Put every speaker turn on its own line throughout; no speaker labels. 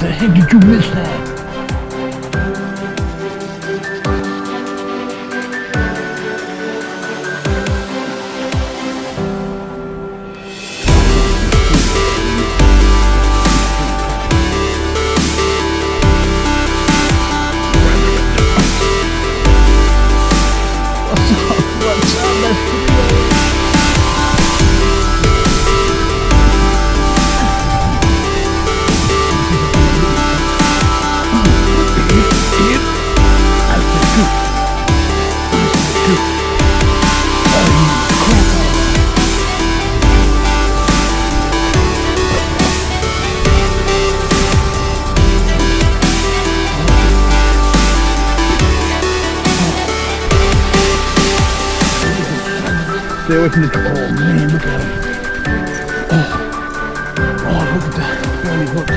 the heck did you miss that? Stay away from the truck. Oh man, look at him. Oh, look at that. Barely hooked it.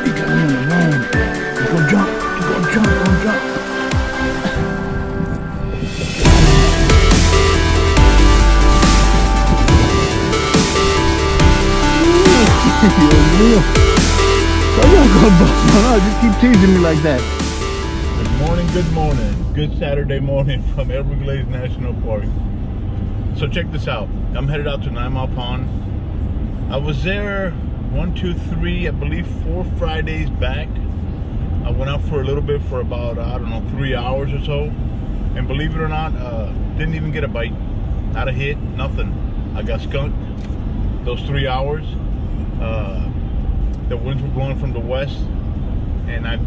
He got me on the line. He's gonna jump. He's gonna jump. He's gonna jump. You keep teasing me like that.
Good morning. Good Saturday morning from Everglades National Park. So check this out. I'm headed out to 9 Mile Pond. I was there 1, 2, 3, I believe 4 Fridays back. I went out for a little bit for about, I don't know, 3 hours or so. And believe it or not, didn't even get a bite. Not a hit, nothing. I got skunked those 3 hours. The winds were blowing from the west, and I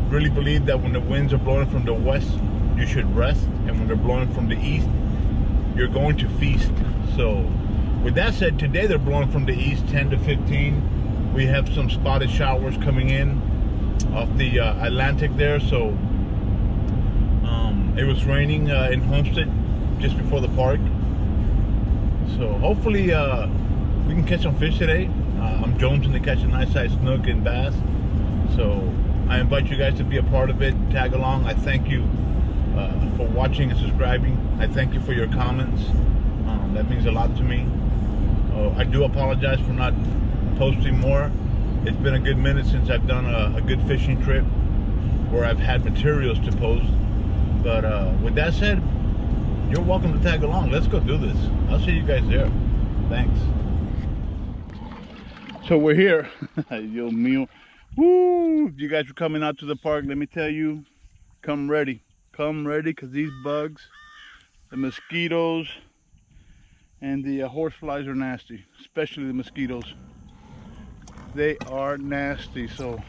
really believe that when the winds are blowing from the west, you should rest, and when they're blowing from the east, you're going to feast. So with that said, today they're blowing from the east 10 to 15. We have some spotted showers coming in off the Atlantic there. So it was raining in Homestead just before the park, so hopefully we can catch some fish today. I'm jonesing to catch a nice sized snook and bass, so I invite you guys to be a part of it, tag along. I thank you for watching and subscribing. I thank you for your comments. That means a lot to me. I do apologize for not posting more. It's been a good minute since I've done a good fishing trip where I've had materials to post. But with that said, you're welcome to tag along. Let's go do this. I'll see you guys there. Thanks. So we're here. Yo mío. Woo! If you guys are coming out to the park, let me tell you, come ready. Come ready, because these bugs, the mosquitoes, and the horseflies are nasty, especially the mosquitoes. They are nasty, so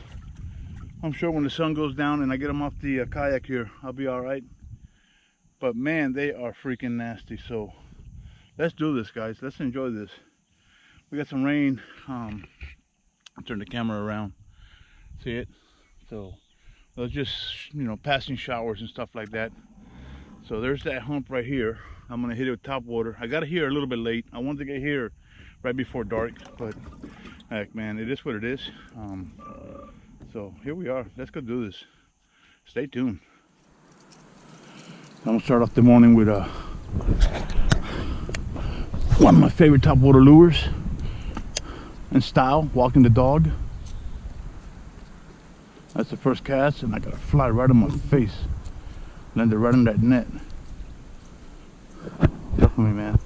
I'm sure when the sun goes down and I get them off the kayak here, I'll be all right. But man, they are freaking nasty, so let's do this, guys. Let's enjoy this. We got some rain. I'll turn the camera around. See it? So those just, you know, passing showers and stuff like that. So there's that hump right here. I'm gonna hit it with top water. I got here a little bit late. I wanted to get here right before dark, but heck, man, it is what it is. So here we are. Let's go do this. Stay tuned. I'm gonna start off the morning with one of my favorite topwater lures in style, walking the dog. That's the first cast, and I got a fly right on my face. Landed right on that net. Definitely, man.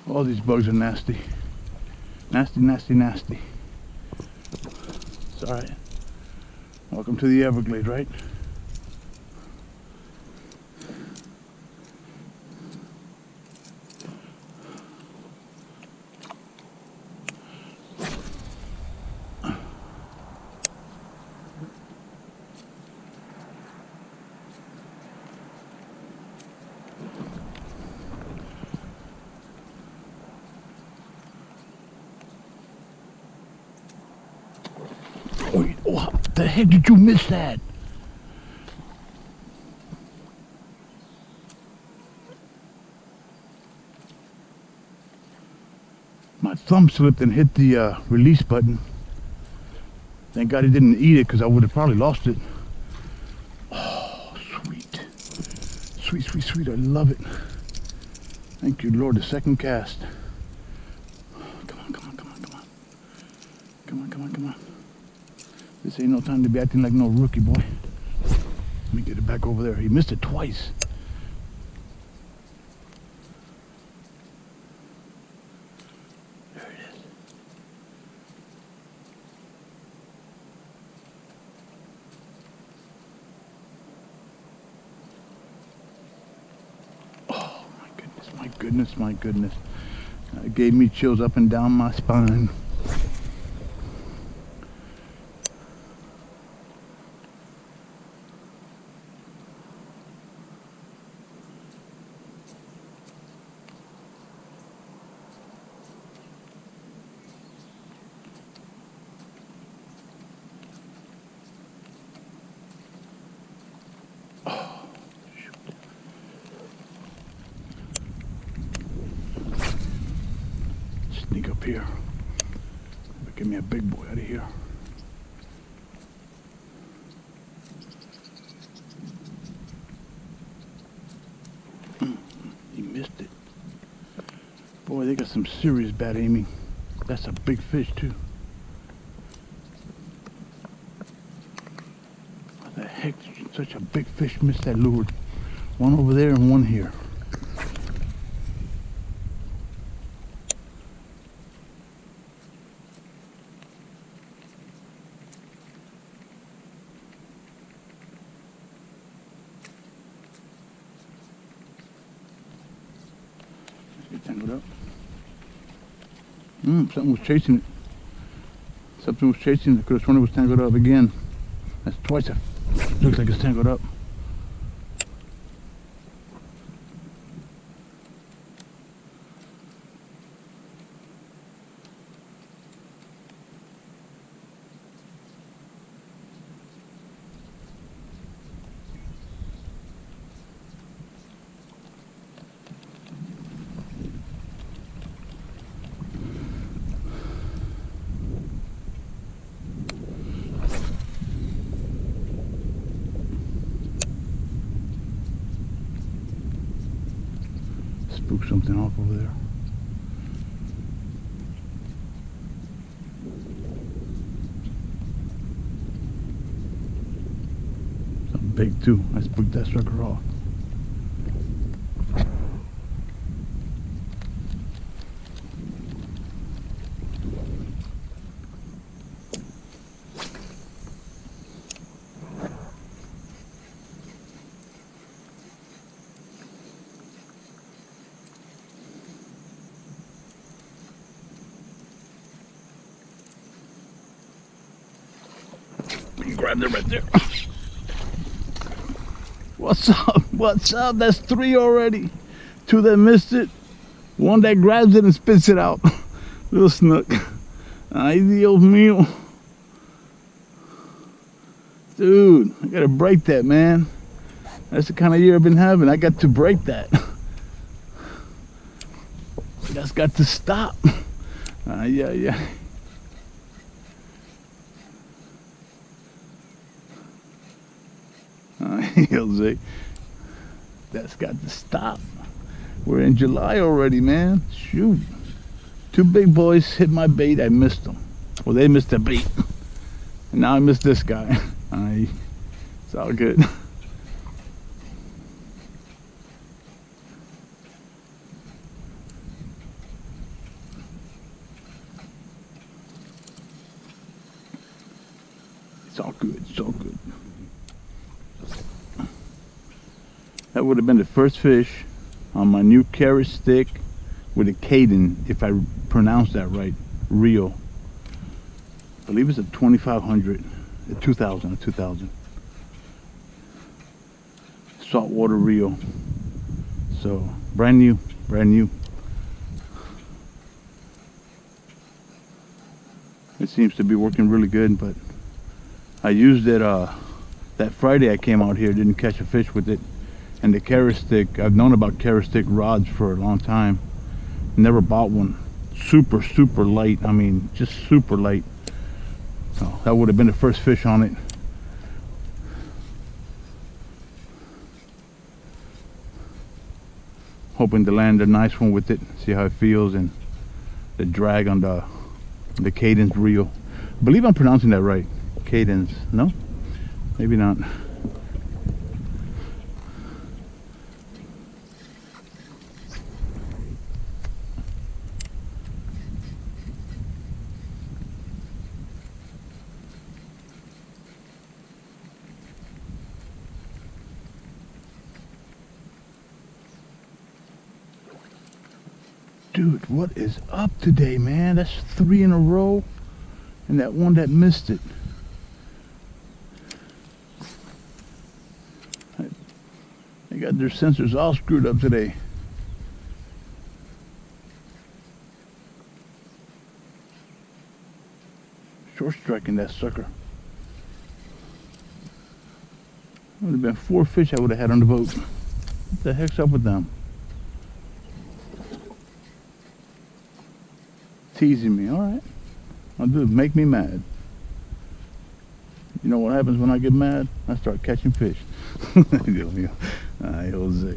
All these bugs are nasty. Nasty, nasty, nasty. It's alright. Welcome to the Everglades, right? Oh, how the heck did you miss that? My thumb slipped and hit the release button. Thank God he didn't eat it, because I would have probably lost it. Oh. Sweet, sweet, sweet. I love it. Thank you, Lord. The second cast. Come on, come on, come on, come on. Come on, come on, come on. This ain't no time to be acting like no rookie, boy. Let me get it back over there. He missed it twice. There it is. Oh, my goodness, my goodness, my goodness. It gave me chills up and down my spine. Sneak up here. Give me a big boy out of here. He missed it. Boy, they got some serious bad aiming. That's a big fish too. What the heck? Such a big fish missed that lure. One over there and one here. Get tangled up. Something was chasing it. Something was chasing it. Could have sworn it was tangled up again. That's twice it looks like it's tangled up. Spook something off over there. Something big too. I spooked that sucker off. Grabbed it right there. What's up? What's up? That's 3 already. 2 that missed it. 1 that grabs it and spits it out. Little snook. Ay, Dios mío. Dude, I gotta break that, man. That's the kind of year I've been having. I got to break that. That's got to stop. Yeah. Jose, that's got to stop. We're in July already, man. Shoot. 2 big boys hit my bait. I missed them. Well, they missed the bait. And now I missed this guy. It's all good. It's all good. It's all good. That would have been the first fish on my new carrot stick with a Caden, if I pronounce that right, reel. I believe it's a 2500, a 2000. Saltwater reel. So brand new. It seems to be working really good, but I used it that Friday I came out here, didn't catch a fish with it. And the carrot stick, I've known about carrot stick rods for a long time. Never bought one. Super light. I mean, just super light. So that would have been the first fish on it. hoping to land a nice one with it, see how it feels, and the drag on the cadence reel. I believe I'm pronouncing that right. Cadence, no? Maybe not. Dude, what is up today, man? That's 3 in a row, and that one that missed it. They got their sensors all screwed up today. Short striking that sucker. Would have been 4 fish I would have had on the boat. What the heck's up with them? Teasing me, alright. I'll do it, make me mad. You know what happens when I get mad? I start catching fish. Ay, Jose.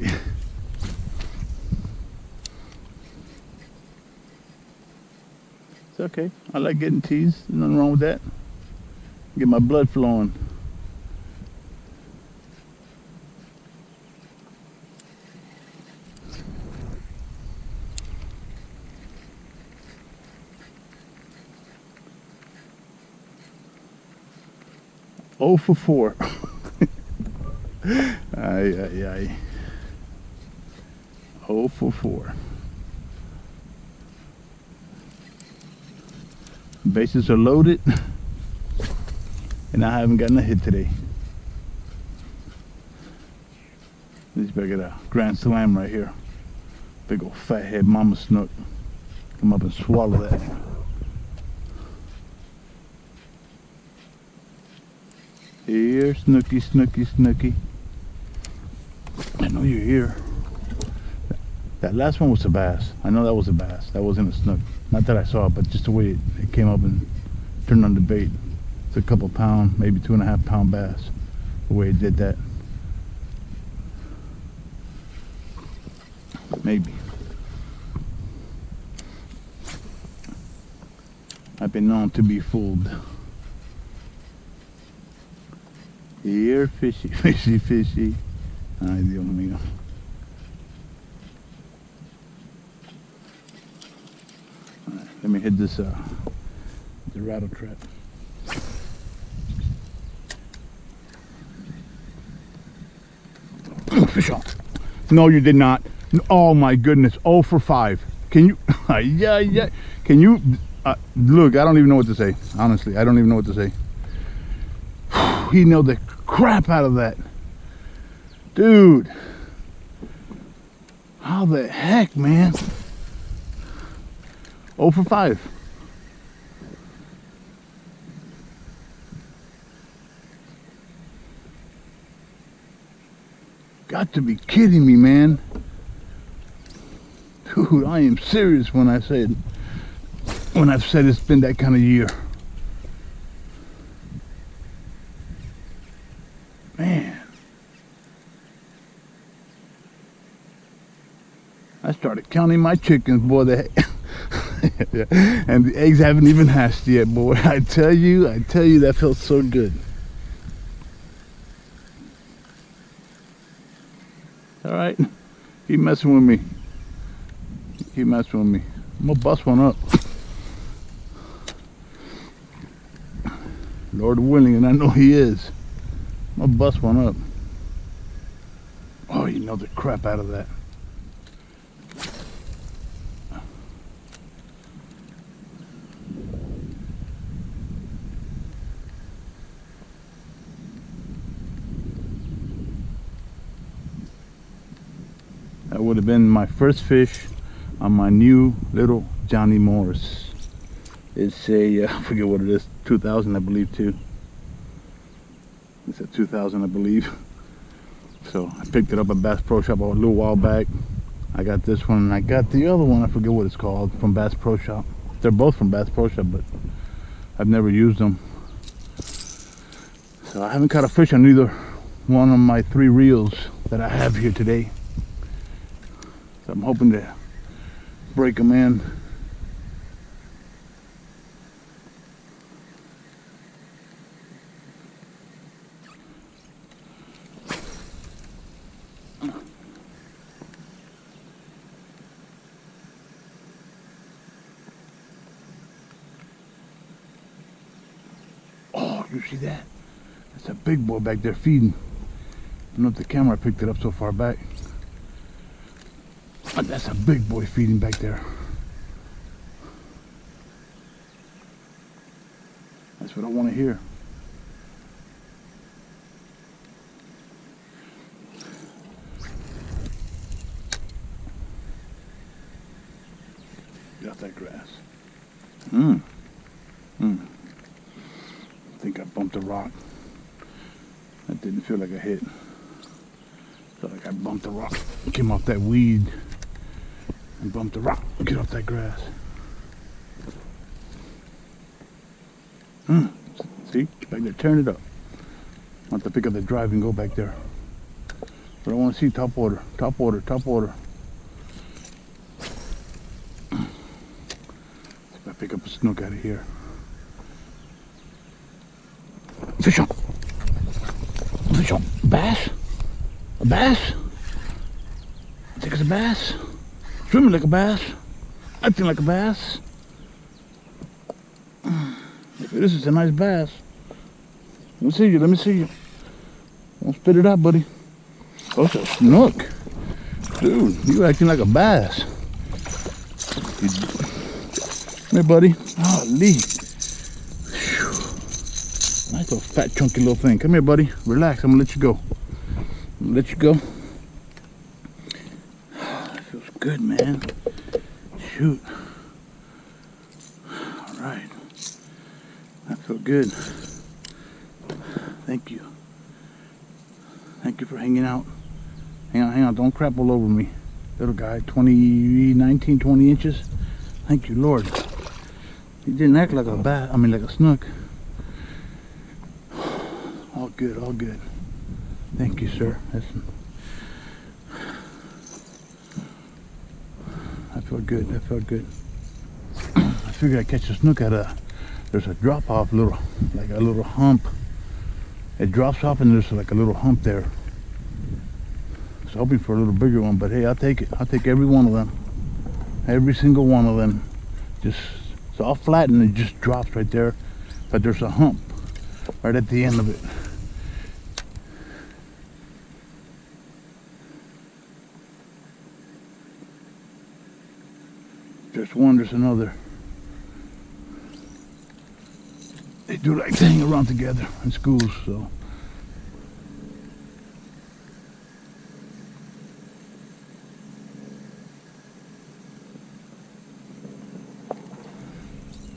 It's okay. I like getting teased. There's nothing wrong with that. Get my blood flowing. Oh for 4. Ay. 0 for 4. Bases are loaded, and I haven't gotten a hit today. Let's better get a grand slam right here. Big old fathead mama snook. Come up and swallow that. Here, Snooky, Snooky, Snooky. I know you're here. That last one was a bass. I know that was a bass. That wasn't a snook. Not that I saw it, but just the way it came up and turned on the bait. It's a couple pound, maybe 2.5 pound bass. The way it did that. Maybe. I've been known to be fooled. Here, fishy, fishy, fishy. Ay, Dios mío. Right, let me hit this the rattle trap. Fish on. No, you did not. Oh my goodness. 0 for 5. Can you? Yeah. Can you? Look, I don't even know what to say. Honestly, I don't even know what to say. He nailed the crap out of that. Dude. How the heck, man? 0 for 5. Got to be kidding me, man. Dude, I am serious when I've said it's been that kind of year. Man. I started counting my chickens, boy. And the eggs haven't even hatched yet, boy. I tell you, that felt so good. All right, keep messing with me. Keep messing with me. I'm gonna bust one up. Lord willing, and I know He is. I'm gonna bust one up. Oh, you know the crap out of that. That would have been my first fish on my new little Johnny Morris. It's a, I forget what it is, 2000 I believe too. It's a 2000 I believe. So I picked it up at Bass Pro Shop a little while back. I got this one and I got the other one, I forget what it's called, from Bass Pro Shop. They're both from Bass Pro Shop, but I've never used them. So I haven't caught a fish on either one of my 3 reels that I have here today. So I'm hoping to break them in. Oh, you see that? That's a big boy back there feeding. I don't know if the camera picked it up so far back. But that's a big boy feeding back there. That's what I want to hear. Get off that grass. I think I bumped a rock. That didn't feel like a hit. Felt like I bumped a rock. Came off that weed and bumped a rock. Get off that grass. See? Back there, turn it up. I have to pick up the drive and go back there. But I want to see top water, top water, top water. If I pick up a snook out of here. Fish on. Fish on. Bass? A bass? I think it's a bass. Swimming like a bass. Acting like a bass. If it is, it's a nice bass. Let me see you, let me see you. Don't spit it out, buddy. Oh, it's a snook. Dude, you acting like a bass. Come here, buddy. Oh, Lee. Nice little fat, chunky little thing. Come here, buddy. Relax, I'm gonna let you go. I'm gonna let you go. That feels good, man. Shoot. All right. That felt good. Thank you. Thank you for hanging out. Hang on, hang on. Don't crap all over me. Little guy, 19, 20 inches. Thank you, Lord. He didn't act like a bat. I mean, like a snook. All good, all good. Thank you, sir. That felt good. That felt good. I figured I'd catch a snook at there's a drop off, like a little hump. It drops off and there's like a little hump there. I was hoping for a little bigger one, but hey, I'll take it. I'll take every one of them. Every single one of them. Just, it's all flat and it just drops right there. But there's a hump right at the end of it. There's one, there's another. They do like to hang around together in schools, so.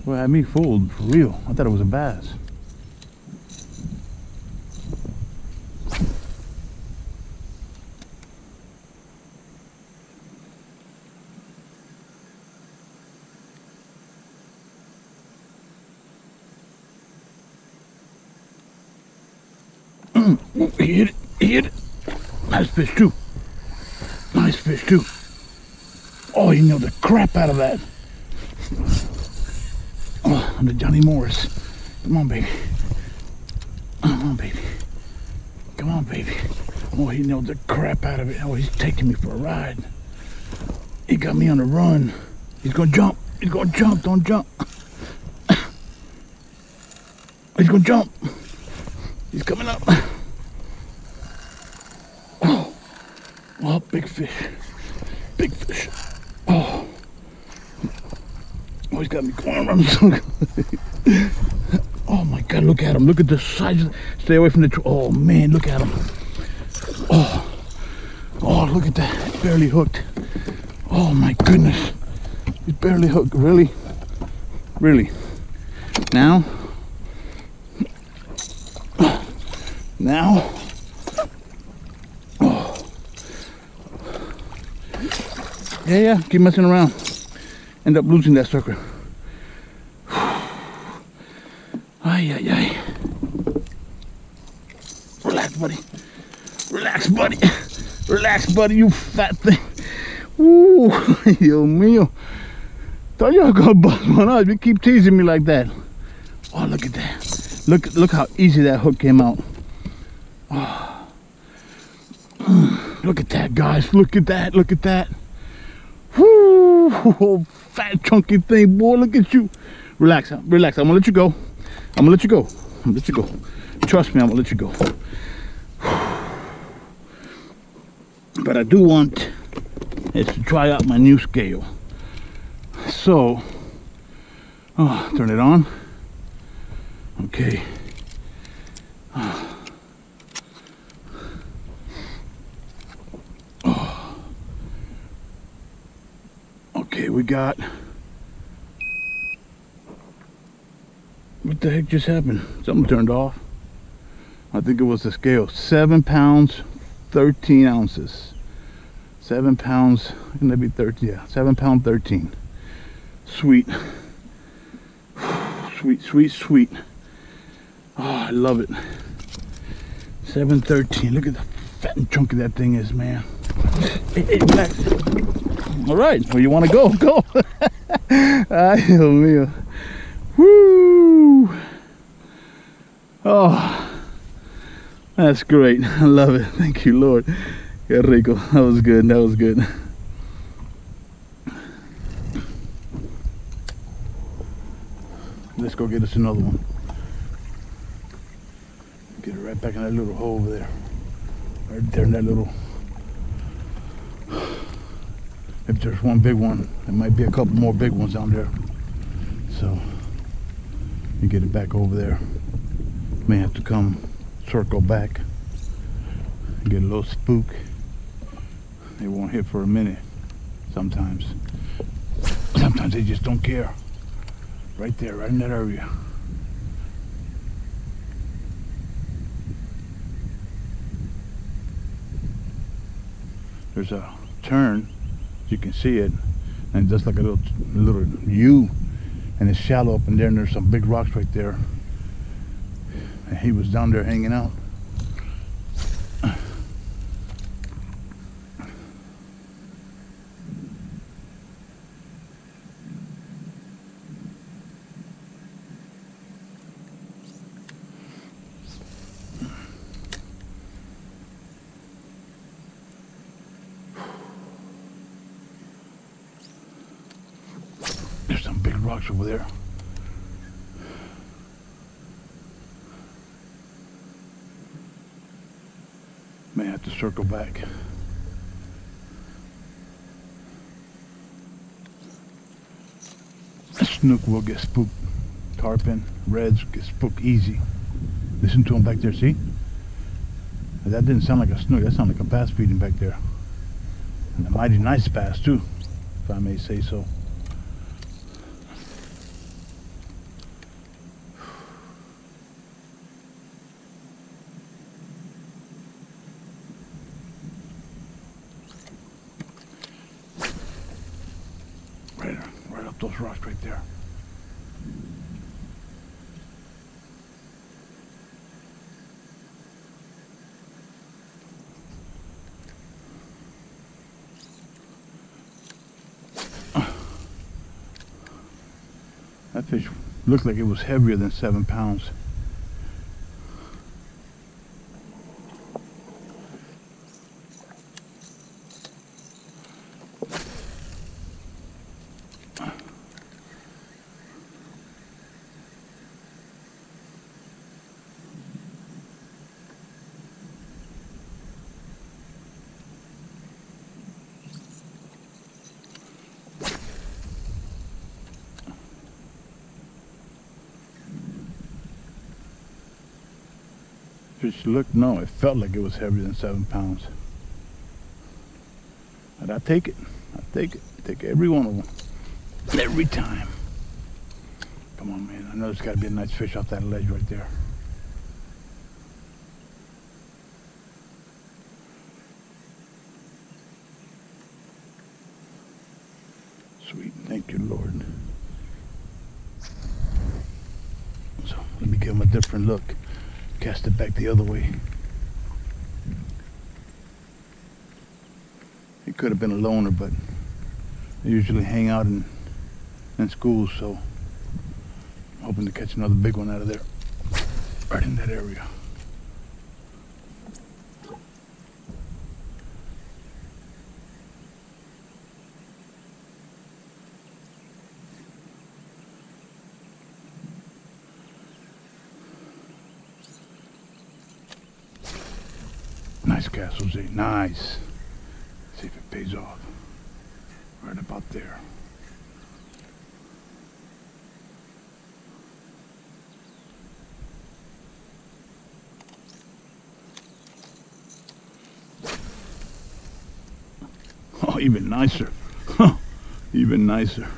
Well, had me fooled, for real. I thought it was a bass. He hit it, he hit it. Nice fish too. Nice fish too. Oh, he nailed the crap out of that. Oh, I'm the Johnny Morris. Come on, baby. Come on, baby. Come on, baby. Oh, he nailed the crap out of it. Oh, he's taking me for a ride. He got me on the run. He's gonna jump. He's gonna jump. Don't jump. He's gonna jump. He's coming up. Oh, big fish. Big fish. Oh. Oh, he's got me going around. Oh my God, look at him. Look at the size. Stay away from the tree. Oh man, look at him. Oh. Oh, look at that. He's barely hooked. Oh my goodness. He's barely hooked. Really? Really? Now? Now? Yeah, keep messing around. End up losing that sucker. Ay, ay, ay. Relax, buddy. Relax, buddy. Relax, buddy, you fat thing. Ooh, Dios mío. Thought you were gonna bust one out. You keep teasing me like that. Oh, look at that. Look how easy that hook came out. Oh. Look at that, guys. Look at that. Look at that. Whoo, fat chunky thing, boy. Look at you. Relax, relax. I'm gonna let you go. I'm gonna let you go. I'm gonna let you go. Trust me, I'm gonna let you go. But I do want is to try out my new scale. So, turn it on. Okay. Okay, we got. What the heck just happened? Something turned off. I think it was the scale. 7 pounds, 13 ounces. 7 pounds, can that be 13? Yeah, 7 pound 13. Sweet. Sweet, sweet, sweet. Oh, I love it. 713. Look at the fat and chunky that thing is, man. Hey, relax. All right, where you want to go? Go. Ay, Dios mío. Woo. Oh, that's great. I love it. Thank you, Lord. Qué rico. That was good. That was good. Let's go get us another one. Get it right back in that little hole over there. Right there in that little. If there's one big one, there might be a couple more big ones down there. So you get it back over there. May have to come circle back. Get a little spook. They won't hit for a minute. Sometimes. Sometimes they just don't care. Right there, right in that area. There's a turn, you can see it, and just like a little U, and it's shallow up in there, and there's some big rocks right there. And he was down there hanging out. There's some big rocks over there. May have to circle back. Snook will get spooked. Tarpon, reds get spooked easy. Listen to him back there, see? That didn't sound like a snook, that sounded like a bass feeding back there. And a mighty nice bass too, if I may say so. Right up those rocks right there. That fish looked like it was heavier than 7 pounds. Fish looked, no, it felt like it was heavier than 7 pounds. But I take it. I take it. Take every one of them. Every time. Come on, man. I know there's got to be a nice fish off that ledge right there. Sweet. Thank you, Lord. So let me give him a different look. Cast it back the other way. It could have been a loner, but They usually hang out in schools, so I'm hoping to catch another big one out of there, right in that area. Nice cast, Jose. Nice. See if it pays off. Right about there. Oh, even nicer. Even nicer.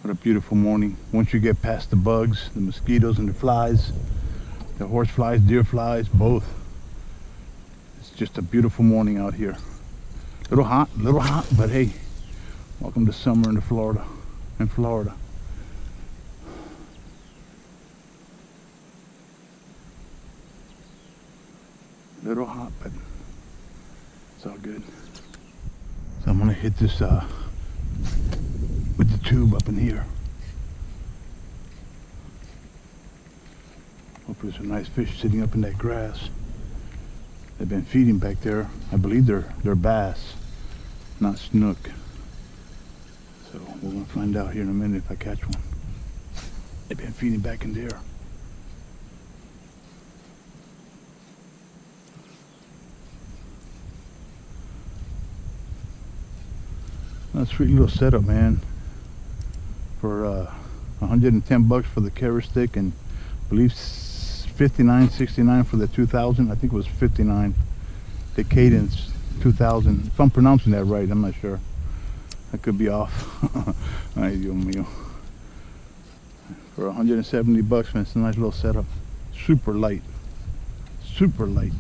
What a beautiful morning. Once you get past the bugs, the mosquitoes and the flies, the horse flies, deer flies, both. It's just a beautiful morning out here. Little hot, but hey, welcome to summer in Florida. Little hot, but it's all good. So I'm gonna hit this with the tube up in here. Hopefully there's a nice fish sitting up in that grass. They've been feeding back there. I believe they're bass, not snook. So we're gonna find out here in a minute if I catch one. They've been feeding back in there. That's a sweet little setup, man. For 110 bucks for the carrot stick, and I believe 59.69 for the 2000. I think it was 59. The Cadence 2000. If I'm pronouncing that right, I'm not sure. I could be off. Ay, Dios mío. For 170 bucks, man, it's a nice little setup. Super light. Super light.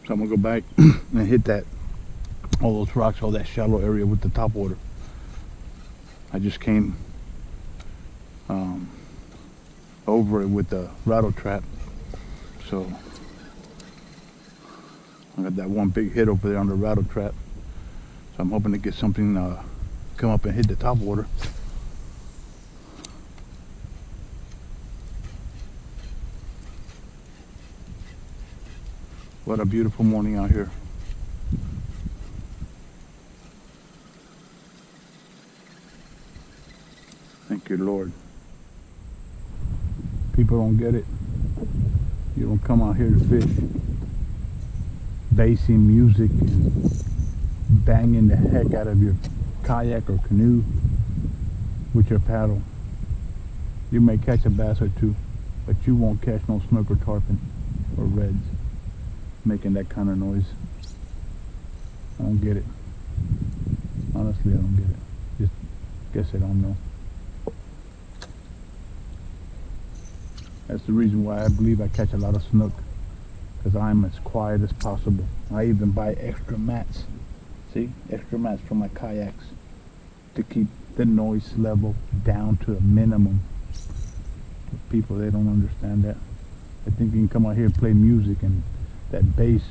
So I'm gonna go back and hit all those rocks, all that shallow area with the top water. I just came over it with the rattle trap, so I got that one big hit over there on the rattle trap. So I'm hoping to get something come up and hit the top water. What a beautiful morning out here. Thank you, Lord. People don't get it. You don't come out here to fish bassing music and banging the heck out of your kayak or canoe with your paddle. You may catch a bass or two, but you won't catch no snook or tarpon or reds making that kind of noise. I don't get it. Honestly, I don't get it. Just guess I don't know. That's the reason why I believe I catch a lot of snook, because I'm as quiet as possible. I even buy extra mats. See, extra mats for my kayaks to keep the noise level down to a minimum. But people, they don't understand that. They think you can come out here and play music and that bass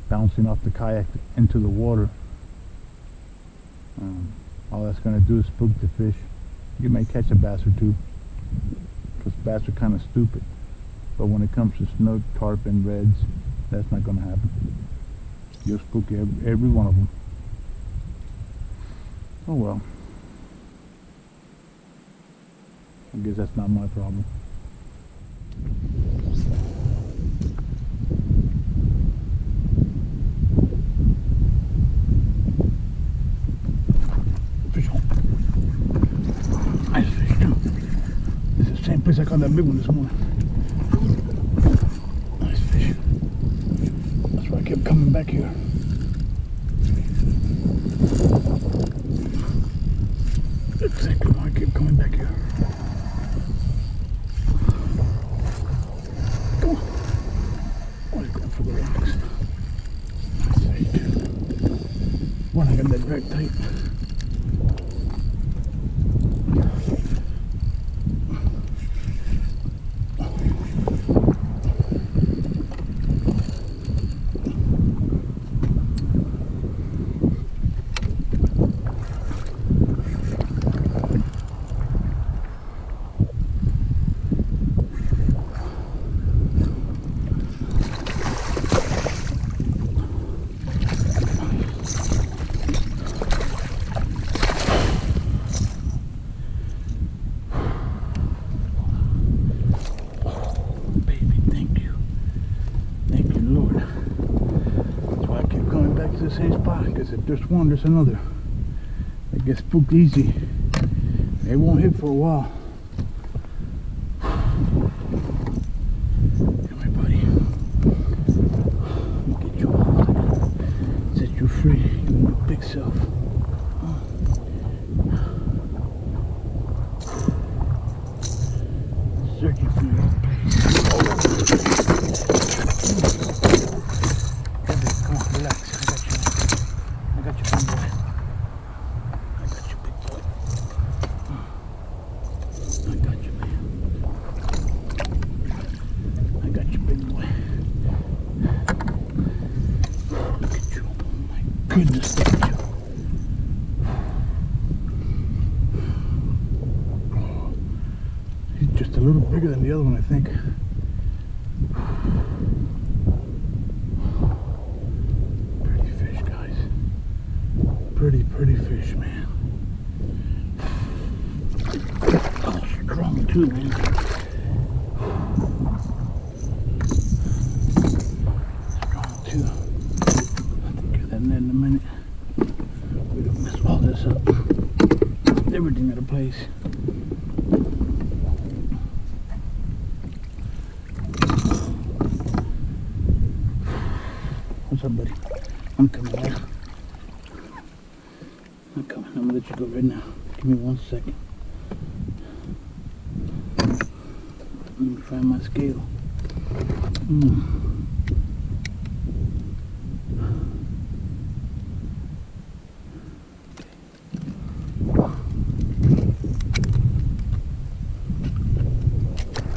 bouncing off the kayak into the water. All that's going to do is spook the fish. You may catch a bass or two, because bass are kind of stupid. But when it comes to snook, tarpon, reds, that's not going to happen. You'll spook every one of them. Oh well. I guess that's not my problem. Fish on. Nice fish too. This is the same place I caught that big one this morning. Nice fish. That's why I kept coming back here. Got that very tight. The same spot, because if there's one, there's another. They get spooked easy. They won't hit for a while. Come here, buddy. Let me get you out. Set you free. Your big self. Searching for your place. Come on, relax. I got you, big boy. I got you, big boy. I got you, man. I got you, big boy. Look at you. Oh my goodness, look at you. He's just a little bigger than the other one, I think. Pretty fish, man. Oh, strong too, man. Strong too. I'll take care of that net in a minute. We don't mess all this up. Everything at a place. What's up, buddy? I'm coming out. I'm coming. I'm gonna let you go right now. Give me 1 second. Let me find my scale.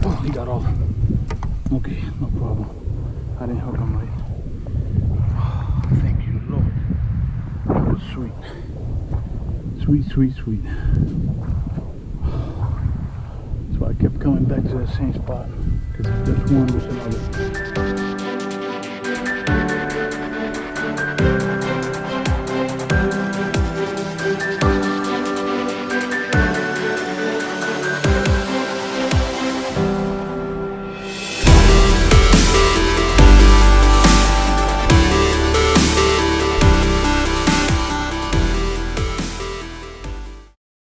Oh, he got off. Okay, no problem. I didn't hook him right. Oh, thank you, Lord. That was sweet. Sweet, sweet, sweet. That's why I kept coming back to that same spot. Because if there's one, there's another.